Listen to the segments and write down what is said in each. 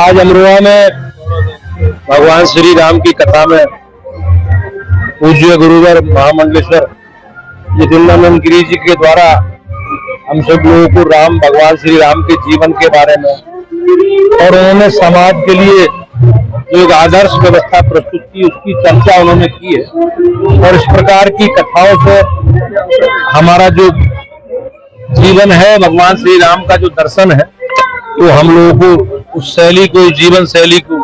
आज अमरोहा में भगवान श्री राम की कथा में पूज्य गुरुवर महामंडलेश्वर जितेंद्रानंद गिरी जी के द्वारा हम सब लोगों को भगवान श्री राम के जीवन के बारे में और उन्होंने समाज के लिए जो एक आदर्श व्यवस्था प्रस्तुत की उसकी चर्चा उन्होंने की है। और इस प्रकार की कथाओं से हमारा जो जीवन है, भगवान श्री राम का जो दर्शन है, वो हम लोगों को उस शैली को, जीवन शैली को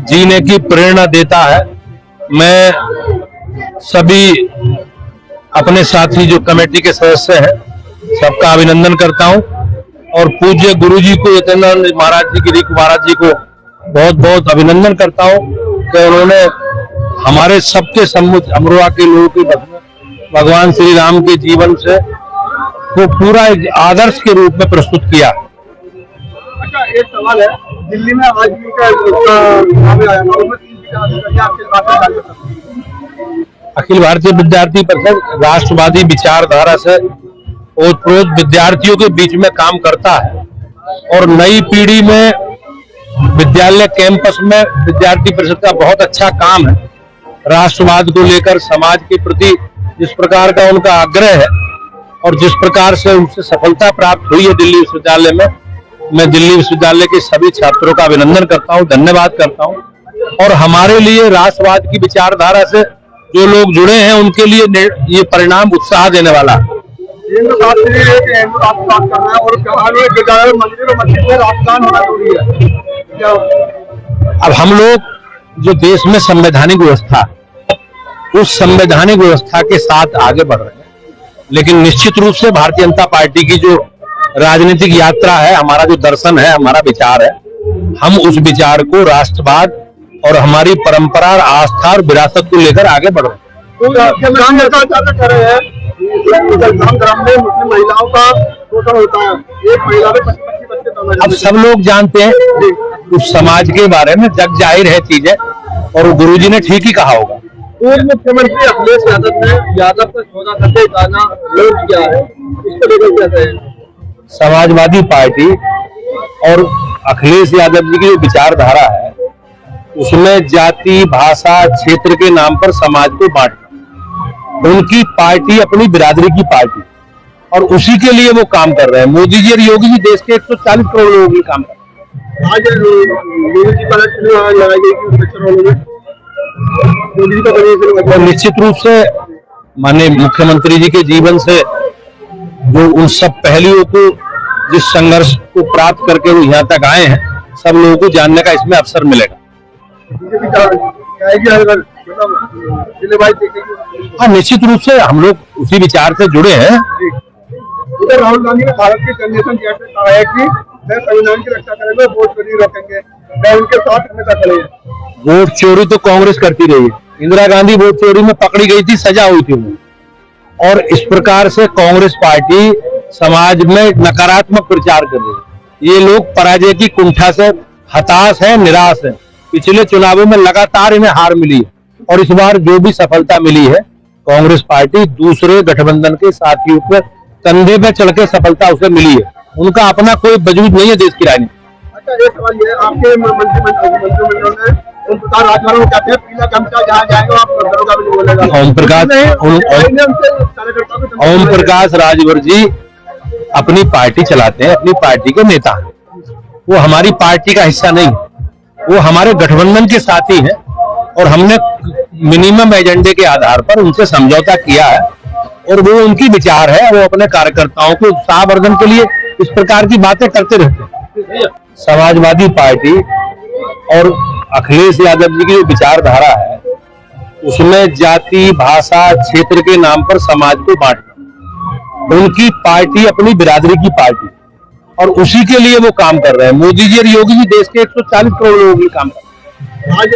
जीने की प्रेरणा देता है। मैं सभी अपने साथी जो कमेटी के सदस्य हैं सबका अभिनंदन करता हूं और पूज्य गुरु जी को, जितेंद्रानंद महाराज जी, गिरी महाराज जी को बहुत बहुत अभिनंदन करता हूं कि उन्होंने हमारे सबके सम्मुख अमरोहा के लोगों के भगवान श्री राम के जीवन से वो पूरा एक आदर्श के रूप में प्रस्तुत किया। अच्छा, एक सवाल है, दिल्ली में आज भी अखिल भारतीय विद्यार्थी परिषद राष्ट्रवादी विचारधारा से ओतप्रोत विद्यार्थियों के बीच में काम करता है और नई पीढ़ी में विद्यालय कैंपस में विद्यार्थी परिषद का बहुत अच्छा काम है। राष्ट्रवाद को लेकर समाज के प्रति जिस प्रकार का उनका आग्रह है और जिस प्रकार से उनसे सफलता प्राप्त हुई है दिल्ली विश्वविद्यालय में, मैं दिल्ली विश्वविद्यालय के सभी छात्रों का अभिनंदन करता हूं, धन्यवाद करता हूं। और हमारे लिए राष्ट्रवाद की विचारधारा से जो लोग जुड़े हैं उनके लिए ये परिणाम उत्साह देने वाला है। अब हम लोग जो देश में संवैधानिक व्यवस्था, उस संवैधानिक व्यवस्था के साथ आगे बढ़ रहे हैं, लेकिन निश्चित रूप से भारतीय जनता पार्टी की जो राजनीतिक यात्रा है, हमारा जो दर्शन है, हमारा विचार है, हम उस विचार को राष्ट्रवाद और हमारी परंपरा, आस्था और विरासत को लेकर आगे बढ़ रहे हैं। महिलाओं का शोषण होता है, एक महिला में 25 बच्चे। अब सब लोग जानते हैं उस समाज के बारे में, जग जाहिर है चीजें, और गुरुजी ने ठीक ही कहा होगा। पूर्व मुख्यमंत्री अखिलेश यादव ने यादव पर 14 घंटे गाना लॉन्च किया है, इसको लेकर कैसे है? समाजवादी पार्टी और अखिलेश यादव जी की जो विचारधारा है उसमें जाति, भाषा, क्षेत्र के नाम पर समाज को बांटना, उनकी पार्टी अपनी बिरादरी की पार्टी, और उसी के लिए वो काम कर रहे हैं। मोदी जी और योगी जी देश के 140 करोड़ लोगों के काम कर रहे हैं। आज योगी जी और निश्चित रूप से माननीय मुख्यमंत्री जी के जीवन से जो उन सब पहलुओं को, जिस संघर्ष को प्राप्त करके वो यहाँ तक आए हैं, सब लोगों को जानने का इसमें अवसर मिलेगा। हाँ, निश्चित रूप से हम लोग उसी विचार से जुड़े हैं। उधर राहुल गांधी ने भारत की जनरेशन गेट में कहा है कि मैं संविधान की रक्षा करेंगे, वोट चोरी रोकेंगे, मैं उनके साथ हमेशा खड़े हैं। वोट चोरी तो कांग्रेस करती रही है, इंदिरा गांधी वोट चोरी में पकड़ी गई थी, सजा हुई थी उन्हें। और इस प्रकार से कांग्रेस पार्टी समाज में नकारात्मक प्रचार कर रही है। ये लोग पराजय की कुंठा से हताश है, निराश है। पिछले चुनावों में लगातार इन्हें हार मिली है और इस बार जो भी सफलता मिली है, कांग्रेस पार्टी दूसरे गठबंधन के साथियों पर कंधे पे चढ़ के सफलता उसे मिली है। उनका अपना कोई वजूद नहीं है देश की राजनीति। अच्छा, एक सवाल ये, आपके मंत्रिमंडल ने ओम प्रकाश राजभर जी अपनी पार्टी चलाते हैं, अपनी पार्टी के नेता हैं। वो हमारी पार्टी का हिस्सा नहीं, वो हमारे गठबंधन के साथी हैं और हमने मिनिमम एजेंडे के आधार पर उनसे समझौता किया है और वो उनकी विचार है। वो अपने कार्यकर्ताओं को उत्साहवर्धन के लिए इस प्रकार की बातें करते रहते हैं। समाजवादी पार्टी और अखिलेश यादव जी की जो विचारधारा है उसमें जाति, भाषा, क्षेत्र के नाम पर समाज को बांटना, उनकी पार्टी अपनी बिरादरी की पार्टी, और उसी के लिए वो काम कर रहे हैं। मोदी जी और योगी जी देश के 140 करोड़ लोगों के काम कर रहे हैं।